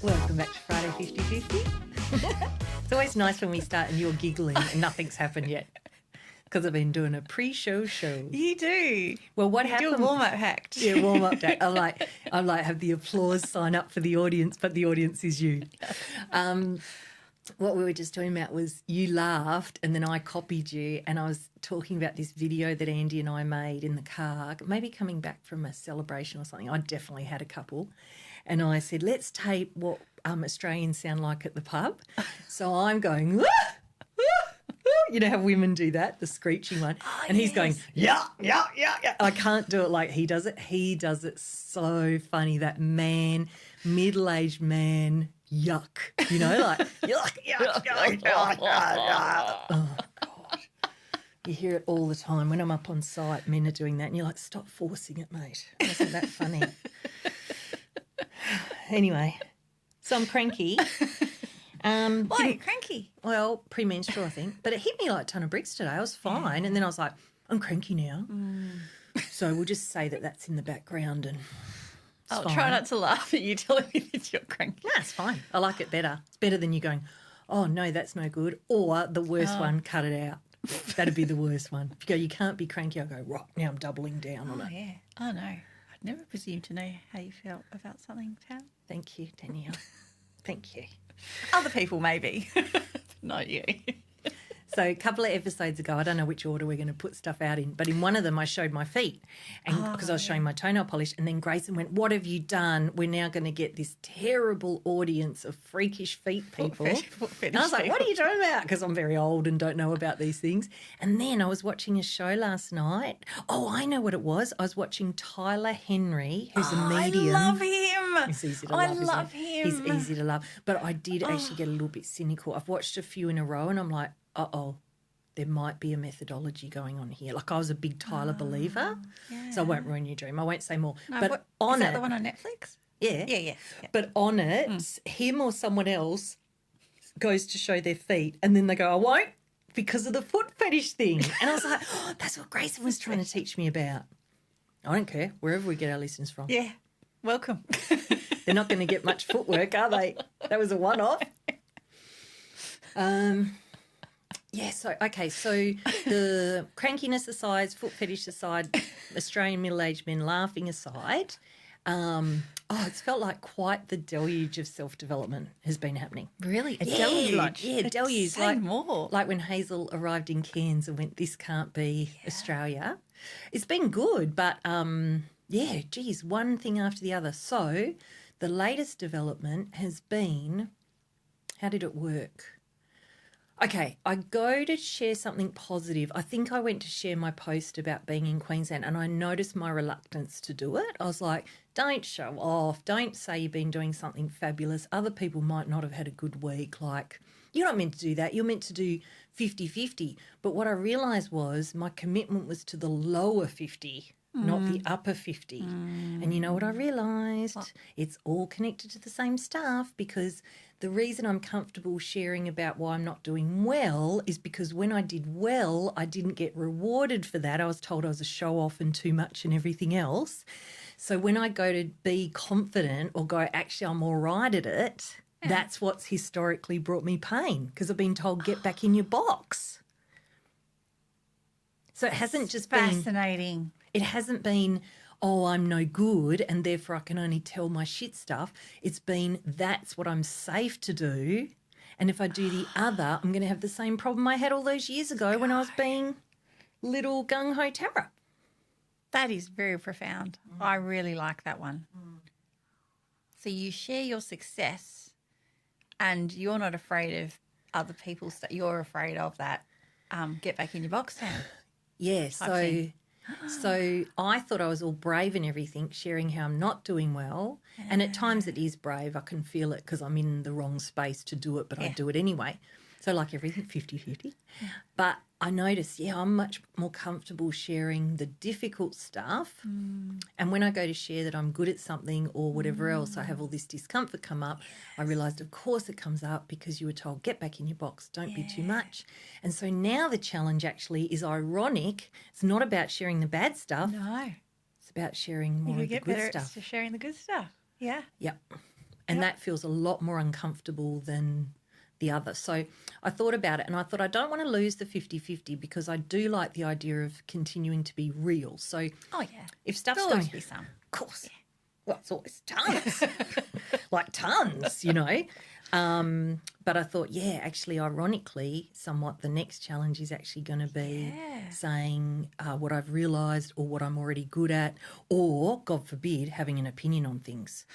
Welcome back to Friday 50-50. It's always nice when we start and you're giggling and nothing's happened yet because I've been doing a pre-show show. You do. Well, what happened? Do a warm-up act. Yeah, warm-up act. I like have the applause sign up for the audience, but the audience is you. What we were just talking about was you laughed and then I copied you, and I was talking about this video that Andy and I made in the car, maybe coming back from a celebration or something. I definitely had a couple. And I said, let's tape what Australians sound like at the pub. So I'm going, "Wah, wah, wah." You know how women do that, the screeching one. Oh, and he's going, yeah, yeah, yeah, yeah. I can't do it like he does it. He does it so funny, that man, middle-aged man, yuck. You know, like, yuck, yuck, yuck, yuck, yuck. Oh, God. You hear it all the time. When I'm up on site, men are doing that, and you're like, stop forcing it, mate. Wasn't that funny? Anyway, so I'm cranky. Why are you cranky? Well, premenstrual, I think. But it hit me like a ton of bricks today. I was fine. And then I was like, I'm cranky now. So we'll just say that that's in the background. And I'll try not to laugh at you telling me that you're cranky. No, it's fine. I like it better. It's better than you going, oh, no, that's no good. Or the worst one, cut it out. That'd be the worst one. If you go, you can't be cranky, I go, right, now I'm doubling down on it. Yeah. Oh, no. I'd never presume to know how you felt about something, Tam. Thank you, Danielle. Thank you. Other people, maybe. Not you. So a couple of episodes ago, I don't know which order we're going to put stuff out in, but in one of them I showed my feet and because I was showing my toenail polish, and then Grayson went, what have you done? We're now going to get this terrible audience of freakish feet people. And I was like, what are you talking about? Because I'm very old and don't know about these things. And then I was watching a show last night. Oh, I know what it was. I was watching Tyler Henry, who's a medium. I love him. He's easy to I love, love him. He's easy to love. But I did actually get a little bit cynical. I've watched a few in a row and I'm like, uh-oh, there might be a methodology going on here. Like I was a big Tyler believer, so I won't ruin your dream. I won't say more. No, but on is that it, the one on Netflix? yeah. Yeah. But on it, him or someone else goes to show their feet and then they go, I won't because of the foot fetish thing. And I was like, oh, that's what Grayson was trying to teach me about. I don't care, wherever we get our listeners from. Yeah. Welcome. They're not going to get much footwork, are they? That was a one-off. Yeah, so the crankiness aside, foot fetish aside, Australian middle-aged men laughing aside, it's felt like quite the deluge of self-development has been happening. Really? A deluge? Yeah, deluge. Say more. Like when Hazel arrived in Cairns and went, this can't be Australia. It's been good, but one thing after the other. So the latest development has been, how did it work? Okay, I go to share something positive. I think I went to share my post about being in Queensland and I noticed my reluctance to do it. I was like, don't show off. Don't say you've been doing something fabulous. Other people might not have had a good week. Like, you're not meant to do that. You're meant to do 50-50. But what I realised was my commitment was to the lower 50, not the upper 50. And you know what I realised? What? It's all connected to the same stuff, because the reason I'm comfortable sharing about why I'm not doing well is because when I did well, I didn't get rewarded for that. I was told I was a show-off and too much and everything else. So when I go to be confident or go, actually, I'm all right at it, that's what's historically brought me pain, because I've been told, get back in your box. So it hasn't just been... Fascinating. It hasn't been, oh, I'm no good and therefore I can only tell my shit stuff. It's been, that's what I'm safe to do. And if I do the other, I'm going to have the same problem I had all those years ago when I was being little gung-ho Tara. That is very profound. I really like that one. So you share your success and you're not afraid of other people's stuff. You're afraid of that get back in your box now. Yeah, so I thought I was all brave and everything, sharing how I'm not doing well. And at times it is brave. I can feel it because I'm in the wrong space to do it, but I do it anyway. So like everything, 50-50. But I notice, I'm much more comfortable sharing the difficult stuff. And when I go to share that I'm good at something or whatever else, I have all this discomfort come up. I realised, of course, it comes up because you were told, get back in your box, don't be too much. And so now the challenge actually is ironic. It's not about sharing the bad stuff. No. It's about sharing more of the good stuff. Sharing the good stuff. Yeah. Yep. And that feels a lot more uncomfortable than the other. So I thought about it and I thought I don't want to lose the 50-50 because I do like the idea of continuing to be real. So if stuff's There'll going, always be some. of course, well, it's always tons, like tons, you know. But I thought, actually, ironically, somewhat the next challenge is actually going to be saying what I've realised or what I'm already good at or, God forbid, having an opinion on things.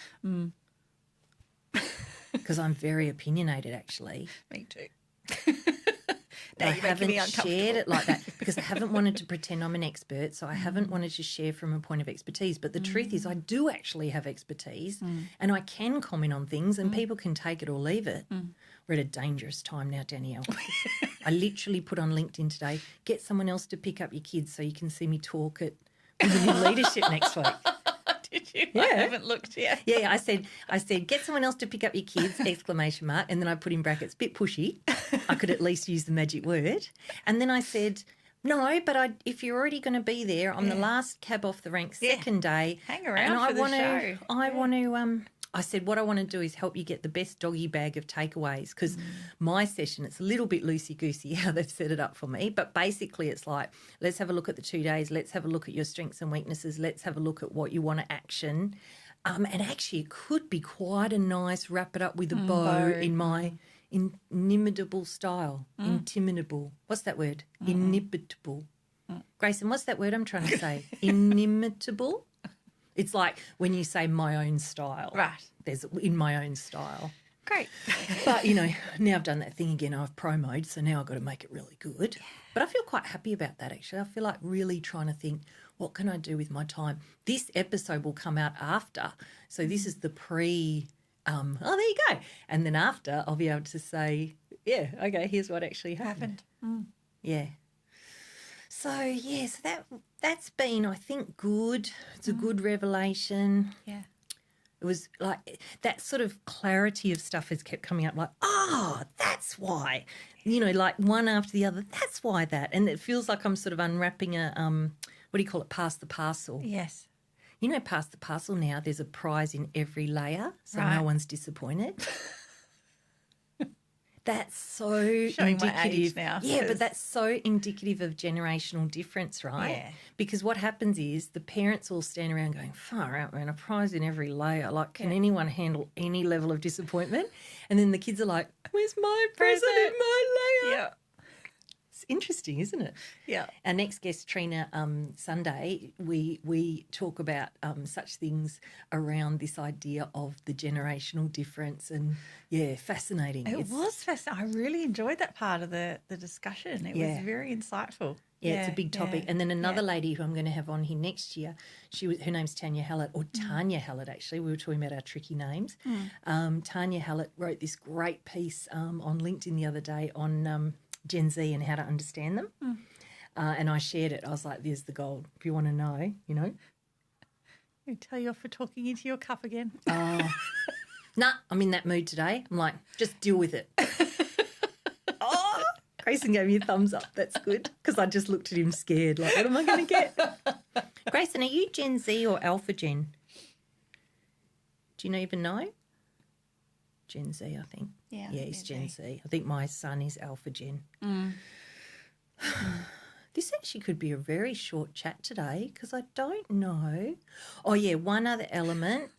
Because I'm very opinionated, actually. Me too. I haven't shared it like that because I haven't wanted to pretend I'm an expert, so I haven't wanted to share from a point of expertise. But the truth is I do actually have expertise and I can comment on things and people can take it or leave it. We're at a dangerous time now, Danielle. I literally put on LinkedIn today, get someone else to pick up your kids so you can see me talk at Women in Leadership next week. Did you? Yeah. I haven't looked yet. Yeah, I said, get someone else to pick up your kids, ! And then I put in brackets, bit pushy. I could at least use the magic word. And then I said, no, but if you're already going to be there, I'm the last cab off the rank, second day. Hang around for the show. I said, what I want to do is help you get the best doggy bag of takeaways because my session, it's a little bit loosey-goosey how they've set it up for me, but basically it's like, let's have a look at the 2 days, let's have a look at your strengths and weaknesses, let's have a look at what you want to action. And actually it could be quite a nice wrap it up with a bow in my inimitable style. Intimidable. What's that word? Inimitable. Grayson, what's that word I'm trying to say? Inimitable? It's like when you say my own style. Right. There's in my own style. Great. But, you know, now I've done that thing again. I've promoed, so now I've got to make it really good. But I feel quite happy about that, actually. I feel like really trying to think, what can I do with my time? This episode will come out after. So this is the there you go. And then after, I'll be able to say, okay, here's what actually happened. Yeah. So, so that's been, I think, good. It's a good revelation. Yeah. It was like that sort of clarity of stuff has kept coming up like, that's why. You know, like one after the other, that's why that. And it feels like I'm sort of unwrapping a, what do you call it, pass the parcel. Yes. You know, pass the parcel now, there's a prize in every layer, so no one's disappointed. That's so Showing indicative. my age now. Yeah, but that's so indicative of generational difference, right? Yeah. Because what happens is the parents all stand around going, far out, man, a prize in every layer. Like, can anyone handle any level of disappointment? And then the kids are like, where's my present in my layer? Yeah. It's interesting, isn't it? Yeah. Our next guest, Trina, Sunday, we talk about such things around this idea of the generational difference and, fascinating. It was fascinating. I really enjoyed that part of the discussion. It was very insightful. Yeah, it's a big topic. And then another lady who I'm going to have on here next year, her name's Tanya Hallett, or Tanya Hallett actually. We were talking about our tricky names. Tanya Hallett wrote this great piece on LinkedIn the other day on Gen Z and how to understand them. And I shared it. I was like, there's the gold. If you want to know, you know. I tell you off for talking into your cup again. Nah, I'm in that mood today. I'm like, just deal with it. Grayson gave me a thumbs up. That's good because I just looked at him scared. Like, what am I going to get? Grayson, are you Gen Z or Alpha Gen? Do you even know? Gen Z, I think. Yeah, he's Gen Z. I think my son is Alpha Gen. This actually could be a very short chat today because I don't know. Oh, yeah, one other element.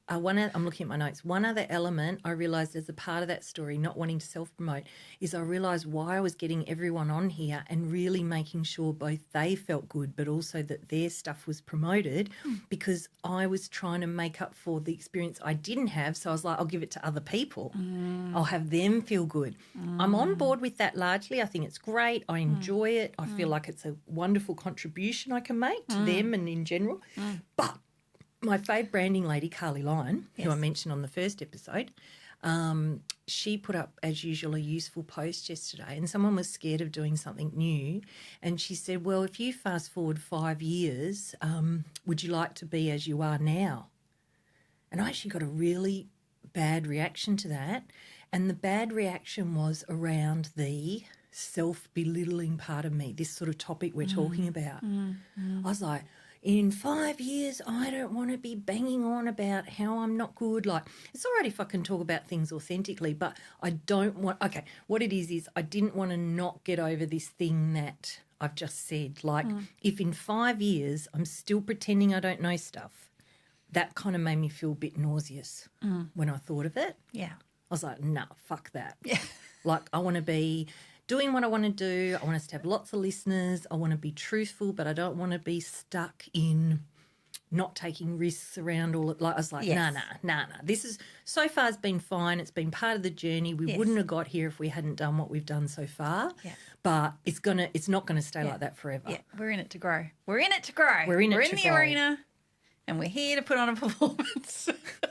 I'm looking at my notes. One other element I realised as a part of that story, not wanting to self-promote, is I realised why I was getting everyone on here and really making sure both they felt good but also that their stuff was promoted because I was trying to make up for the experience I didn't have. So I was like, I'll give it to other people. I'll have them feel good. I'm on board with that largely. I think it's great. I enjoy it. I feel like it's a wonderful contribution I can make to them and in general. But my fave branding lady, Carly Lyon, who I mentioned on the first episode, she put up, as usual, a useful post yesterday and someone was scared of doing something new and she said, well, if you fast forward 5 years, would you like to be as you are now? And I actually got a really bad reaction to that and the bad reaction was around the self-belittling part of me, this sort of topic we're talking about. I was like, in 5 years, I don't want to be banging on about how I'm not good. Like, it's all right if I can talk about things authentically, but I don't want, okay, what it is I didn't want to not get over this thing that I've just said. Like, if in 5 years I'm still pretending I don't know stuff, that kind of made me feel a bit nauseous when I thought of it. Yeah. I was like, nah, fuck that. Yeah. Like, I want to be doing what I want to do. I want us to have lots of listeners. I want to be truthful, but I don't want to be stuck in not taking risks around all it. Like, I was like, Yes. nah. This is, so far has been fine. It's been part of the journey. We Yes. wouldn't have got here if we hadn't done what we've done so far. Yeah. But it's not going to stay like that forever. Yeah, we're in it to grow. We're in it to grow. We're in the grow. arena, and we're here to put on a performance.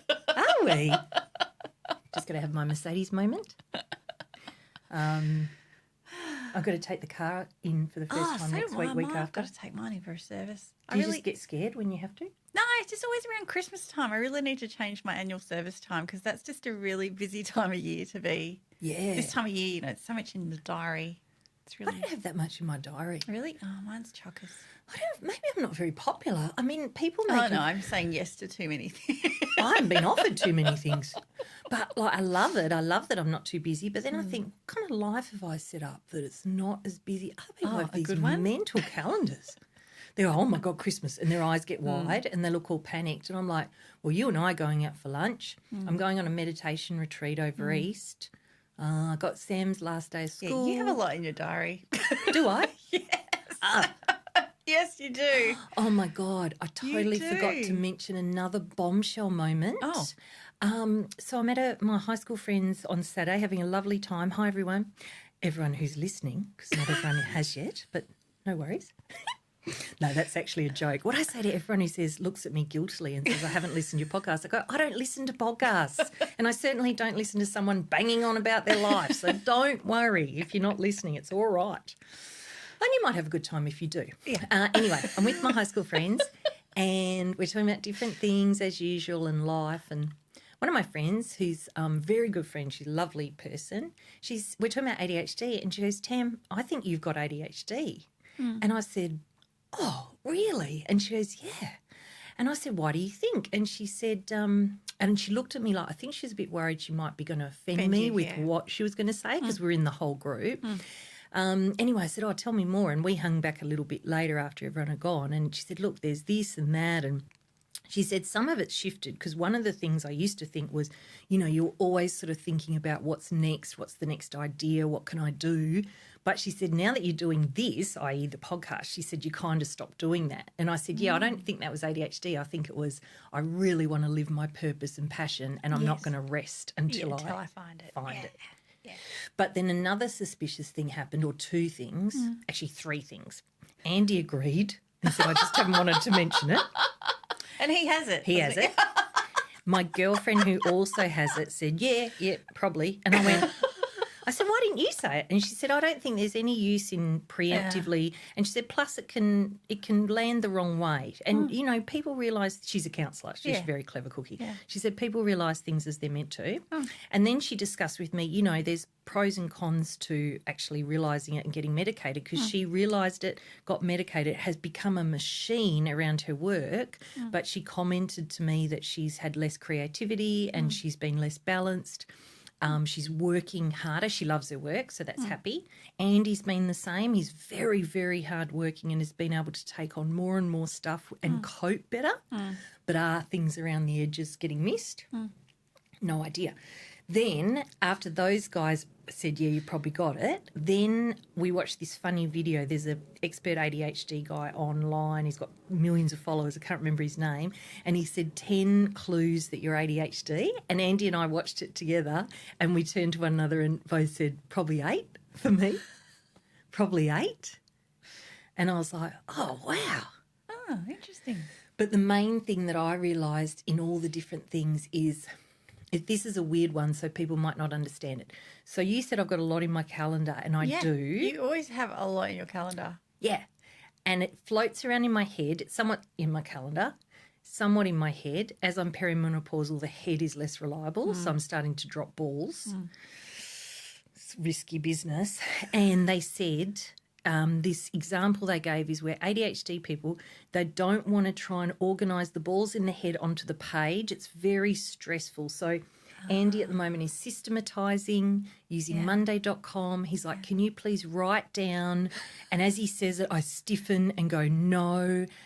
Are we? Just going to have my Mercedes moment. I've got to take the car in for the first time next week I've after. got to take mine in for a service. Do you just get scared when you have to? No, it's just always around Christmas time. I really need to change my annual service time because that's just a really busy time of year to be. Yeah. This time of year, it's so much in the diary. It's I really don't have that much in my diary. really. Oh, mine's chockers. Maybe I'm not very popular. I mean, people make Oh no, I'm saying yes to too many things. I haven't been offered too many things. But, like, I love it. I love that I'm not too busy. But then I think, what kind of life have I set up that it's not as busy? Other people have a these good one? mental calendars. They're, oh, my God, Christmas. And their eyes get wide and they look all panicked. And I'm like, well, you and I are going out for lunch. I'm going on a meditation retreat over East. I got Sam's last day of school. Yeah, you have a lot in your diary. Do I? Yes. Yes, you do. Oh, my God. I totally do. forgot to mention another bombshell moment. Oh. So I'm at my high school friends on Saturday having a lovely time. Hi, everyone. Everyone who's listening, because not everyone has yet, but no worries. No, that's actually a joke. What I say to everyone who looks at me guiltily and says, I haven't listened to your podcast, I go, I don't listen to podcasts. And I certainly don't listen to someone banging on about their life. So don't worry if you're not listening. It's all right. And you might have a good time if you do. Yeah. Anyway, I'm with my high school friends and we're talking about different things as usual in life. And one of my friends, who's a very good friend, she's a lovely person, we're talking about ADHD and she goes, Tam, I think you've got ADHD. And I said, oh, really? And she goes, yeah. And I said, why do you think? And she said, and she looked at me like, I think she's a bit worried she might be going to offend me with what she was going to say because we're in the whole group. Anyway, I said, oh, tell me more. And we hung back a little bit later after everyone had gone. And she said, look, there's this and that. And she said some of it's shifted because one of the things I used to think was, you're always sort of thinking about what's next, what's the next idea, what can I do? But she said, now that you're doing this, i.e. the podcast, she said, you kind of stopped doing that. And I said, yeah, I don't think that was ADHD. I think it was, I really want to live my purpose and passion and I'm not going to rest until I find it. Yeah. But then another suspicious thing happened, or two things, actually three things. Andy agreed and said, I just haven't wanted to mention it. And he has it. He has it. My girlfriend who also has it said, yeah, probably. And I said, why didn't you say it? And she said, I don't think there's any use in preemptively. And she said, plus it can land the wrong way. And, people realise, she's a counsellor. She's a very clever cookie. Yeah. She said, people realise things as they're meant to. And then she discussed with me, there's pros and cons to actually realising it and getting medicated because she realised it, got medicated, has become a machine around her work. But she commented to me that she's had less creativity and she's been less balanced. She's working harder. She loves her work, so that's happy. Andy's been the same. He's very, very hardworking and has been able to take on more and more stuff and cope better. But are things around the edges getting missed? No idea. Then after those guys said, yeah, you probably got it, then we watched this funny video. There's an expert ADHD guy online. He's got millions of followers. I can't remember his name. And he said 10 clues that you're ADHD. And Andy and I watched it together and we turned to one another and both said, probably 8 for me. Probably 8. And I was like, oh, wow. Oh, interesting. But the main thing that I realised in all the different things is, this is a weird one, so people might not understand it. So you said I've got a lot in my calendar, and I do. You always have a lot in your calendar. Yeah. And it floats around in my head. It's somewhat in my calendar, somewhat in my head. As I'm perimenopausal, the head is less reliable, so I'm starting to drop balls. It's risky business. And they said this example they gave is where ADHD people, they don't want to try and organise the balls in the head onto the page. It's very stressful. So Andy at the moment is systematising using Monday.com. He's like, can you please write down? And as he says it, I stiffen and go, no.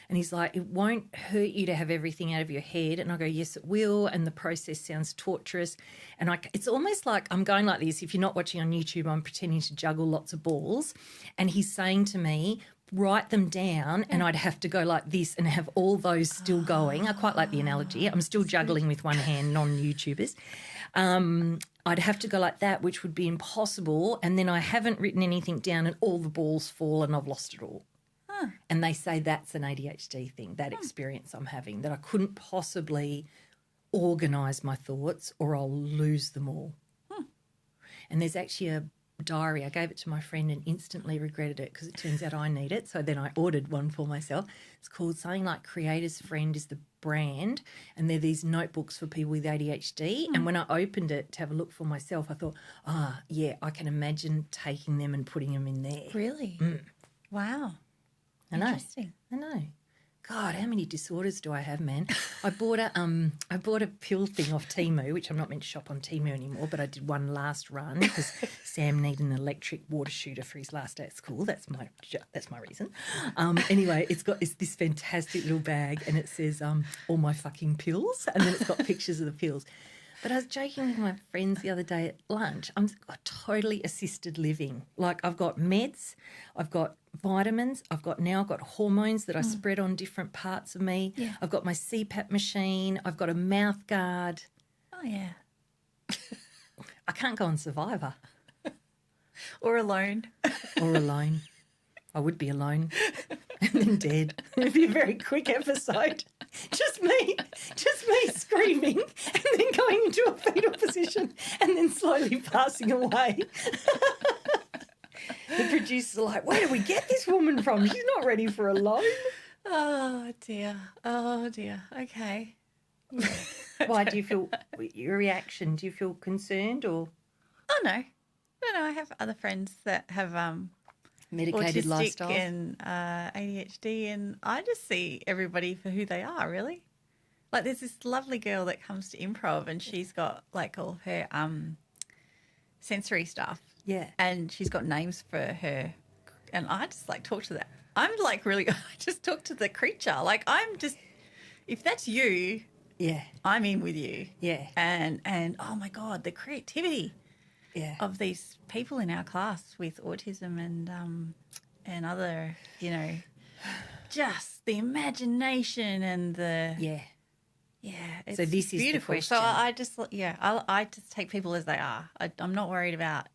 And he's like, it won't hurt you to have everything out of your head. And I go, yes, it will. And the process sounds torturous. And it's almost like I'm going like this. If you're not watching on YouTube, I'm pretending to juggle lots of balls. And he's saying to me, write them down, and I'd have to go like this and have all those still going. I quite like the analogy. I'm still juggling with one hand, non-YouTubers. I'd have to go like that, which would be impossible, and then I haven't written anything down and all the balls fall and I've lost it all. And they say that's an ADHD thing, that experience I'm having, that I couldn't possibly organise my thoughts or I'll lose them all. And there's actually a diary. I gave it to my friend and instantly regretted it because it turns out I need it. So then I ordered one for myself. It's called something like Creator's Friend is the brand, and they're these notebooks for people with ADHD. And when I opened it to have a look for myself, I thought, I can imagine taking them and putting them in there. Really? Wow. I know. Interesting. I know. God, how many disorders do I have, man? I bought a pill thing off Temu, which I'm not meant to shop on Temu anymore, but I did one last run because Sam needed an electric water shooter for his last day at school. That's my reason. Anyway, it's this fantastic little bag, and it says all my fucking pills, and then it's got pictures of the pills. But I was joking with my friends the other day at lunch. I'm totally assisted living. Like I've got meds, I've got vitamins, I've got hormones that I spread on different parts of me. Yeah. I've got my CPAP machine. I've got a mouth guard. Oh, yeah. I can't go on Survivor. Or alone. Or alone. I would be alone and then dead. It would be a very quick episode. Just me screaming and then going into a fetal position and then slowly passing away. The producers are like, where do we get this woman from? She's not ready for alone. Oh, dear. Oh, dear. Okay. Why do you feel, your reaction, do you feel concerned or? Oh, no. No, I have other friends that have medicated autistic lifestyle and ADHD, and I just see everybody for who they are, really. Like there's this lovely girl that comes to improv and she's got like all of her sensory stuff. Yeah. And she's got names for her, and I just like talk to that. I'm like really, I just talk to the creature. Like I'm just, if that's you, yeah, I'm in with you. Yeah. And oh my God, the creativity. Yeah. Of these people in our class with autism and other, just the imagination and the it's so this is beautiful. the question. So I just take people as they are. I'm not worried about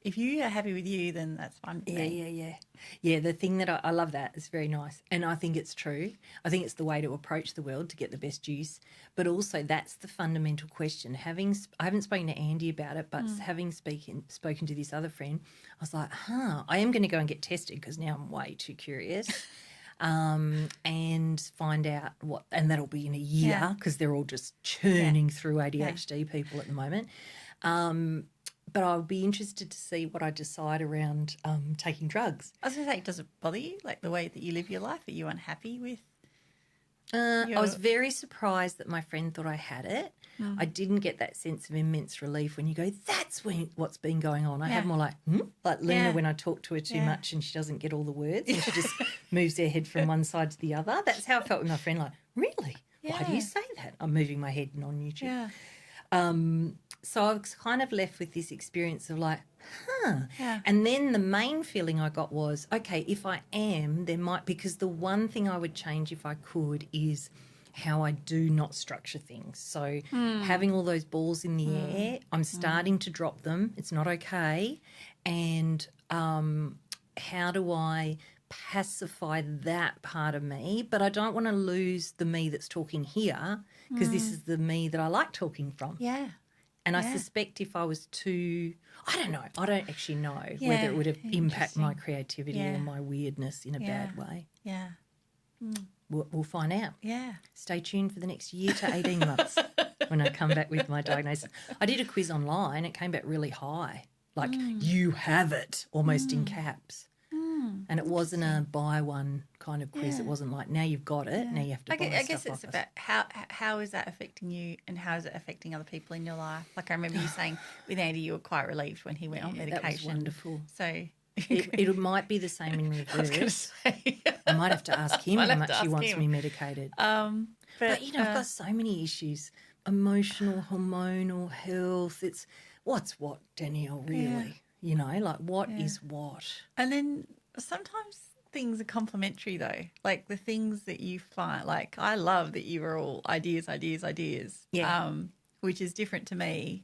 if you are happy with you, then that's fine with me. Yeah, the thing that I love that is very nice. And I think it's true. I think it's the way to approach the world to get the best use. But also that's the fundamental question. I haven't spoken to Andy about it, but having spoken to this other friend, I was like, I am going to go and get tested because now I'm way too curious. And find out and that'll be in a year because they're all just churning through ADHD people at the moment. But I'll be interested to see what I decide around taking drugs. I was going to say, does it bother you, like the way that you live your life? Are you unhappy with? I was very surprised that my friend thought I had it. I didn't get that sense of immense relief when you go, that's what's been going on. I have more like Luna when I talk to her too much and she doesn't get all the words and she just moves her head from one side to the other. That's how I felt with my friend, like, really? Why do you say that? I'm moving my head on YouTube. Yeah. So I was kind of left with this experience of like, And then the main feeling I got was, okay, if I am, there might, because the one thing I would change if I could is how I do not structure things. So having all those balls in the air, I'm starting to drop them. It's not okay. And how do I pacify that part of me? But I don't want to lose the me that's talking here because this is the me that I like talking from. Yeah. And I suspect if I was too, I don't know, I don't actually know whether it would have impacted my creativity or my weirdness in a bad way. Yeah. We'll find out. Yeah. Stay tuned for the next year to 18 months when I come back with my diagnosis. I did a quiz online. It came back really high. like you have it, almost in caps. And it wasn't a buy one kind of quiz. It wasn't like, now you've got it, now you have to buy I stuff guess it's off us. about how is that affecting you and how is it affecting other people in your life? Like I remember you saying with Andy you were quite relieved when he went on medication. That was wonderful. So it might be the same in I was going to reverse. say. I might have to ask him how much he wants me medicated. But you know, I've got so many issues. Emotional, hormonal, health. It's what's what, Danielle, really. Yeah. You know, like what is what? And then sometimes things are complementary though. Like the things that you find, like I love that you are all ideas. Yeah. Which is different to me.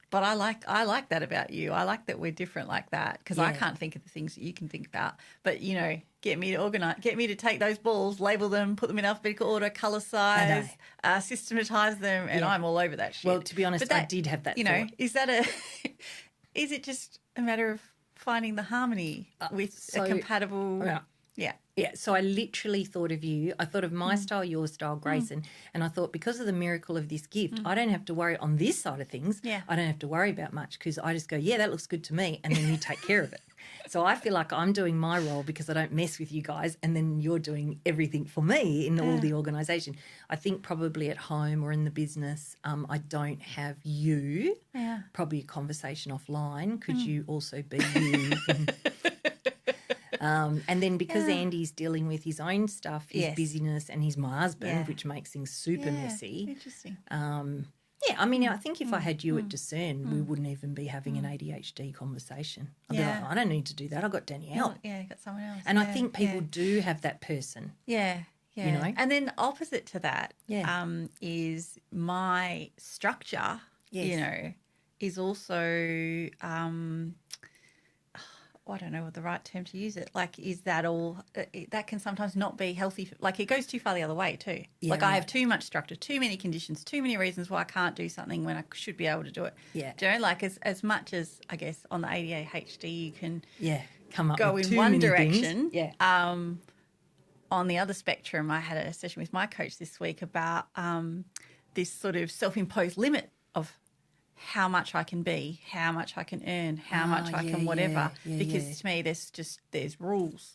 But I like that about you. I like that we're different like that because I can't think of the things that you can think about. But, you know, get me to take those balls, label them, put them in alphabetical order, colour size, systematise them, and I'm all over that shit. Well, to be honest, I did have that thought. Is it just a matter of finding the harmony with a compatible... Yeah, so I literally thought of you. I thought of my style, your style, Grayson, and I thought because of the miracle of this gift, I don't have to worry on this side of things. Yeah. I don't have to worry about much because I just go, yeah, that looks good to me, and then you take care of it. So I feel like I'm doing my role because I don't mess with you guys, and then you're doing everything for me in all the organisation. I think probably at home or in the business, I don't have you. Yeah. Probably a conversation offline. Could you also be you? And then because Andy's dealing with his own stuff, his busyness and he's my husband, which makes things super messy. Interesting. I mean, I think if I had you at Discern, we wouldn't even be having an ADHD conversation. I'd be like, I don't need to do that. I've got Danielle. Yeah, you got someone else. And I think people do have that person. Yeah. You know? And then opposite to that is my structure, you know, is also I don't know what the right term to use it. Like, is that all? That can sometimes not be healthy. Like, it goes too far the other way too. Yeah, like, I have too much structure, too many conditions, too many reasons why I can't do something when I should be able to do it. Yeah. Do you know, like, as much as, I guess, on the ADHD you can come up go with in too one many direction. things. Yeah. On the other spectrum, I had a session with my coach this week about this sort of self-imposed limit of how much I can be, how much I can earn, how much I can whatever. Because to me, there's rules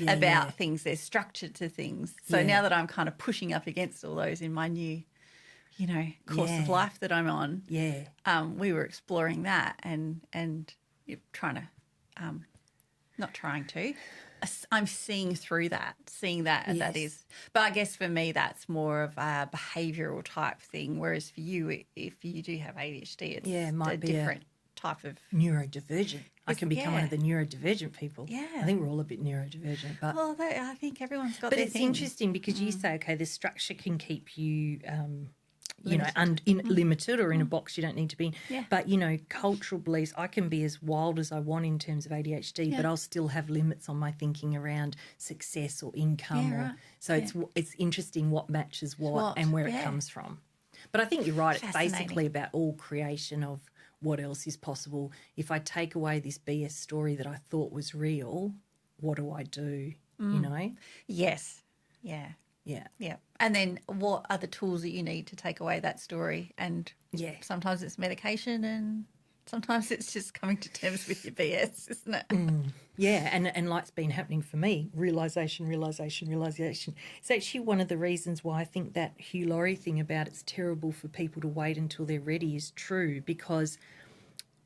about things. There's structure to things. So now that I'm kind of pushing up against all those in my new, you know, course of life that I'm on, we were exploring that and trying to, not trying to. I'm seeing through that, and that is. But I guess for me, that's more of a behavioural type thing. Whereas for you, if you do have ADHD, it's it might be different type of neurodivergent. I can become one of the neurodivergent people. Yeah. I think we're all a bit neurodivergent. But well, I think everyone's got. But their it's thing. interesting because you say, okay, the structure can keep you. You know, Limited. limited or in a box you don't need to be in. Yeah. But, you know, cultural beliefs, I can be as wild as I want in terms of ADHD, but I'll still have limits on my thinking around success or income. So it's interesting what matches what and where it comes from. But I think you're right. It's basically about all creation of what else is possible. If I take away this BS story that I thought was real, what do I do, you know? Yes. Yeah. Yeah. Yeah. And then what are the tools that you need to take away that story? And sometimes it's medication and sometimes it's just coming to terms with your BS, isn't it? Yeah, and like's been happening for me, realisation. It's actually one of the reasons why I think that Hugh Laurie thing about it's terrible for people to wait until they're ready is true, because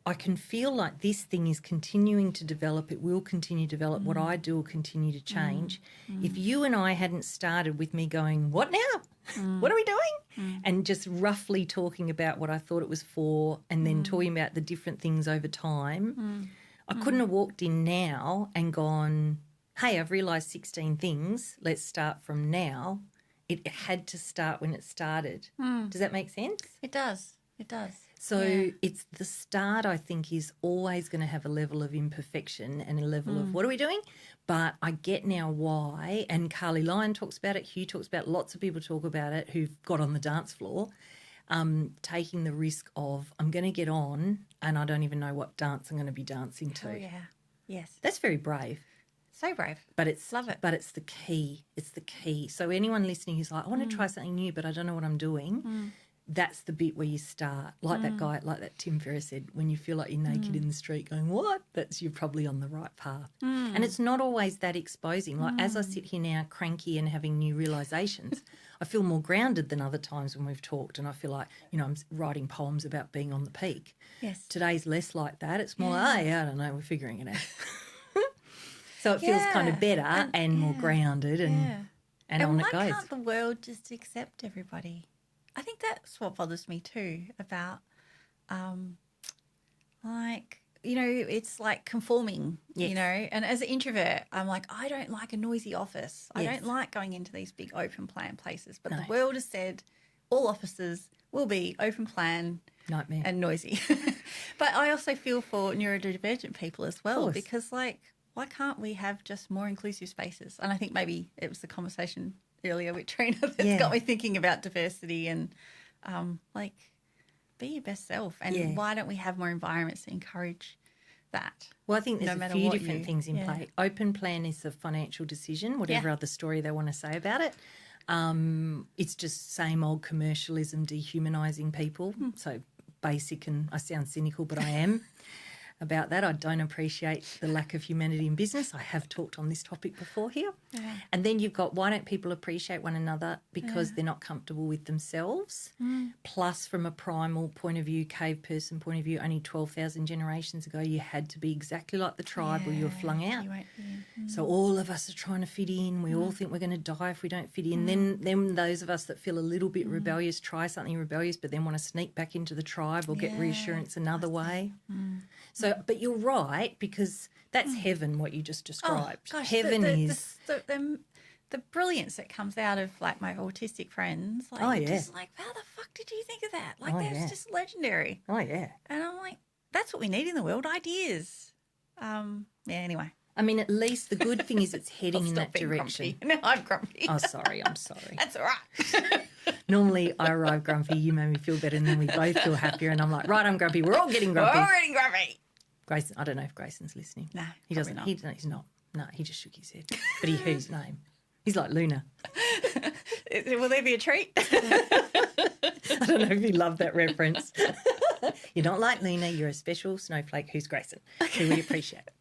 I can feel like this thing is continuing to develop. It will continue to develop. What I do will continue to change. If you and I hadn't started with me going, what now? What are we doing? And just roughly talking about what I thought it was for and then talking about the different things over time, I couldn't have walked in now and gone, hey, I've realised 16 things. Let's start from now. It had to start when it started. Does that make sense? It does. It does. So it's the start, I think, is always going to have a level of imperfection and a level of what are we doing? But I get now why, and Carly Lyon talks about it, Hugh talks about it, lots of people talk about it who've got on the dance floor, taking the risk of I'm going to get on and I don't even know what dance I'm going to be dancing to. Oh, yeah. Yes. That's very brave. So brave. But it's Love it. But it's the key. It's the key. So anyone listening who's like, I want to try something new, but I don't know what I'm doing. that's the bit where you start. Like that guy, like that Tim Ferriss said, when you feel like you're naked in the street going, what? That's you're probably on the right path. And it's not always that exposing. Like as I sit here now cranky and having new realizations, I feel more grounded than other times when we've talked, and I feel like, I'm writing poems about being on the peak. Yes. Today's less like that. It's more, I don't know, we're figuring it out. So it feels kind of better and more grounded and on it goes. Why can't the world just accept everybody? I think that's what bothers me too about, it's like conforming, and as an introvert, I'm like, I don't like a noisy office. I don't like going into these big open plan places, but the world has said all offices will be open plan nightmare and noisy. But I also feel for neurodivergent people as well, because like, why can't we have just more inclusive spaces? And I think maybe it was the conversation earlier with Trina that's got me thinking about diversity and be your best self. And why don't we have more environments to encourage that? Well, I think there's a few different things in play. Open plan is a financial decision, whatever other story they want to say about it. It's just same old commercialism dehumanising people. So basic, and I sound cynical, but I am. About that. I don't appreciate the lack of humanity in business. I have talked on this topic before here. Yeah. And then you've got, why don't people appreciate one another? Because they're not comfortable with themselves. Plus, from a primal point of view, cave person point of view, only 12,000 generations ago, you had to be exactly like the tribe or you were flung out. So all of us are trying to fit in. We all think we're going to die if we don't fit in. Then those of us that feel a little bit rebellious try something rebellious but then want to sneak back into the tribe or get reassurance another way. So, but you're right, because that's heaven, what you just described. Oh, gosh, heaven is the brilliance that comes out of like my autistic friends. Like, just like, how the fuck did you think of that? Like, that's just legendary. Oh yeah. And I'm like, that's what we need in the world, ideas. Anyway. I mean, at least the good thing is it's heading in that direction. No, I'm grumpy. Oh, sorry. I'm sorry. That's all right. Normally I arrive grumpy, you make me feel better, and then we both feel happier, and I'm like, right, I'm grumpy. We're all getting grumpy. We're all getting grumpy. Grayson, I don't know if Grayson's listening. No, he doesn't. Not. He's not. No, he just shook his head. But he heard his name. He's like Luna. Will there be a treat? I don't know if you love that reference. You're not like Luna. You're a special snowflake who's Grayson. So we appreciate it.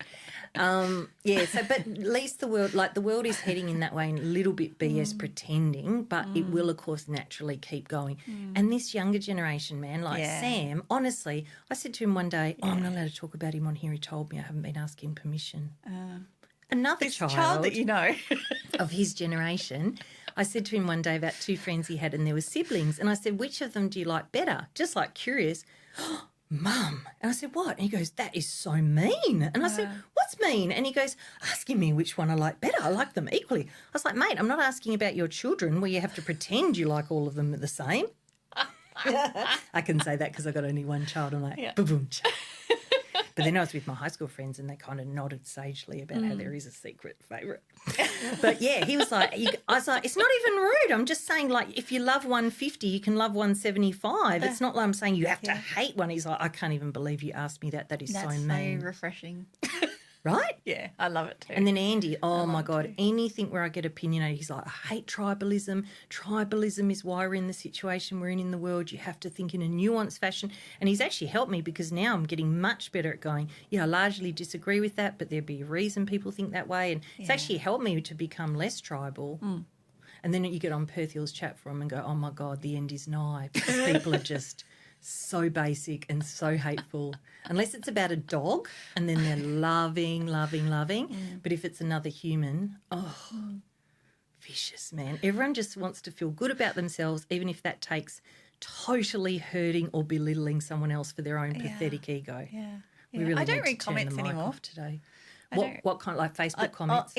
But at least the world is heading in that way, and a little bit BS pretending, but it will, of course, naturally keep going. And this younger generation, man, like Sam, honestly, I said to him one day, I'm not allowed to talk about him on here. He told me I haven't been asking permission. Another child that you know of his generation, I said to him one day about two friends he had and there were siblings, and I said, which of them do you like better? Just like curious. Mum. And I said, what? And he goes, that is so mean. And I said, what's mean? And he goes, asking me which one I like better. I like them equally. I was like, mate, I'm not asking about your children where you have to pretend you like all of them the same. I can say that because I got only one child. I'm like, boom. But then I was with my high school friends and they kind of nodded sagely about how there is a secret favourite. But yeah, he was like, I was like, it's not even rude. I'm just saying, like, if you love 150, you can love 175. It's not like I'm saying you have to hate one. He's like, I can't even believe you asked me that. That is so mean. That's so refreshing. Right? Yeah, I love it too. And then Andy, oh my God, anything where I get opinionated, he's like, I hate tribalism. Tribalism is why we're in the situation we're in the world. You have to think in a nuanced fashion. And he's actually helped me because now I'm getting much better at going, I largely disagree with that, but there'd be a reason people think that way. And it's actually helped me to become less tribal. And then you get on Perth Hills chat forum and go, oh my God, the end is nigh, because people are just so basic and so hateful. Unless it's about a dog and then they're loving. But if it's another human, vicious, man. Everyone just wants to feel good about themselves, even if that takes totally hurting or belittling someone else for their own pathetic ego. Yeah. We really I don't need read to turn comments the mic anymore off today. What kind of, like Facebook comments?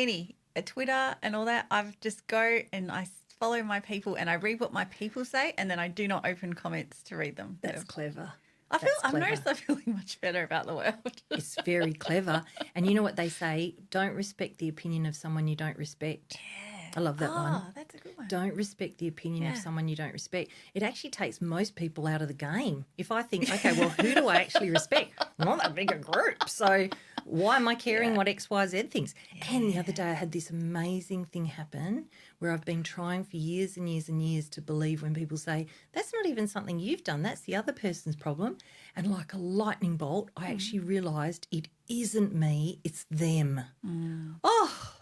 Twitter and all that. I just go and I follow my people and I read what my people say, and then I do not open comments to read them. That's clever. I've noticed I'm feeling much better about the world. It's very clever. And you know what they say? Don't respect the opinion of someone you don't respect. Yeah. I love that one. That's a good one. Don't respect the opinion of someone you don't respect. It actually takes most people out of the game. If I think, okay, well, who do I actually respect? Not that big a group. So why am I caring what X, Y, Z thinks? And the other day I had this amazing thing happen where I've been trying for years and years and years to believe when people say, that's not even something you've done, that's the other person's problem. And like a lightning bolt, I actually realised it isn't me, it's them. Oh,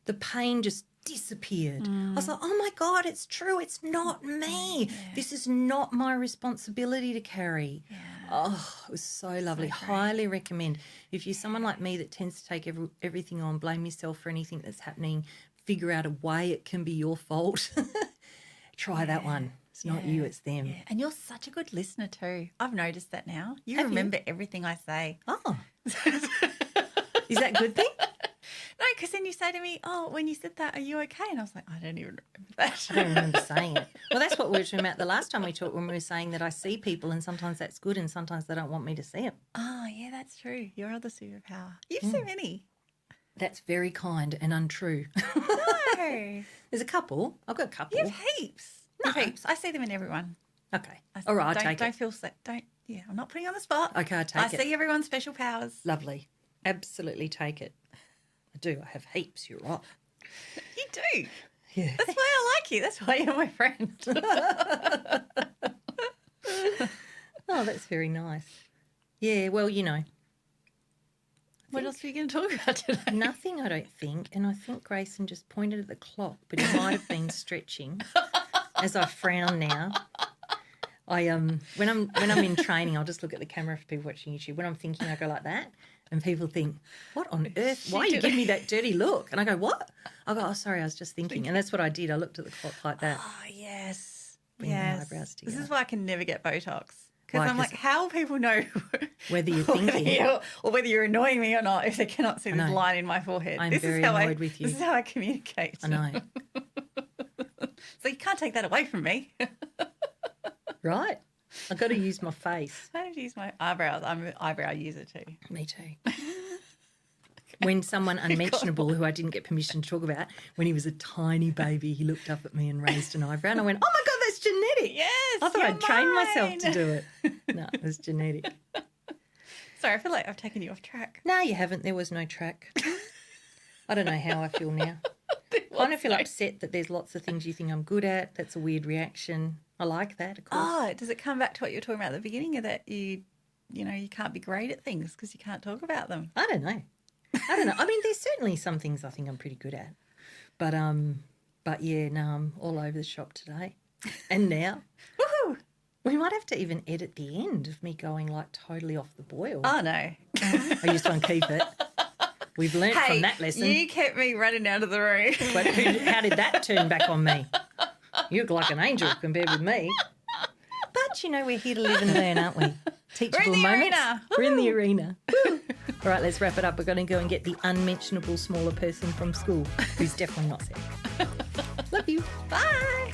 the pain just disappeared. I was like, oh my God, it's true. It's not me. This is not my responsibility to carry. Oh, it was so lovely. Highly recommend. If you're someone like me that tends to take everything on, blame yourself for anything that's happening, figure out a way it can be your fault, try that one. It's not you, it's them. Yeah. And you're such a good listener too. I've noticed that now. You remember everything I say. Oh. Is that a good thing? No, because then you say to me, oh, when you said that, are you okay? And I was like, I don't even remember that. I don't remember saying it. Well, that's what we were talking about the last time we talked, when we were saying that I see people and sometimes that's good and sometimes they don't want me to see them. Oh, yeah, that's true. Your other superpower. You've so many. That's very kind and untrue. No. There's a couple. I've got a couple. You have heaps. No. You have heaps. I see them in everyone. Okay. All right, I'll take Don't it. feel sick. I'm not putting you on the spot. Okay, I take it. I see everyone's special powers. Lovely. Absolutely take it. I do. I have heaps. You're right. You do. Yeah. That's why I like you. That's why you're my friend. Oh, that's very nice. Yeah, well, you know. What else are you going to talk about today? Nothing, I don't think. And I think Grayson just pointed at the clock, but he might have been stretching. As I frown now. I when I'm in training, I'll just look at the camera for people watching YouTube. When I'm thinking, I go like that, and people think, "What on earth? Why are you giving me that dirty look?" And I go, "What?" I go, "Oh, sorry, I was just thinking." And that's what I did. I looked at the clock like that. Oh, yes. Bring the eyebrows together. This is why I can never get Botox. Because Why? I'm like, how will people know Whether you're thinking or whether you're annoying me or not if they cannot see this know. line in my forehead? I'm this very is how annoyed with you. This is how I communicate. I know, So you can't take that away from me. right? I've got to use my face. I have to use my eyebrows. I'm an eyebrow user too. Me too. When someone unmentionable who I didn't get permission to talk about, when he was a tiny baby, he looked up at me and raised an eyebrow and I went, "Oh my God, that's genetic." Yes, I thought you're I'd trained myself mine. to do it. No, it was genetic. Sorry, I feel like I've taken you off track. No, you haven't. There was no track. I don't know how I feel now. I kind of feel upset that there's lots of things you think I'm good at. That's a weird reaction. I like that, of course. Oh, does it come back to what you were talking about at the beginning of that you can't be great at things because you can't talk about them? I don't know. I mean, there's certainly some things I think I'm pretty good at. But yeah, no, I'm all over the shop today. And now, Woohoo! we might have to even edit the end of me going like totally off the boil. Oh, no. I just want to keep it. We've learnt from that lesson. You kept me running down to the room. But how did that turn back on me? You look like an angel compared with me. But, you know, we're here to live and learn, aren't we? Teachable moments. We're in the arena. Woo. All right, let's wrap it up. We're going to go and get the unmentionable smaller person from school who's definitely not sick. Love you. Bye.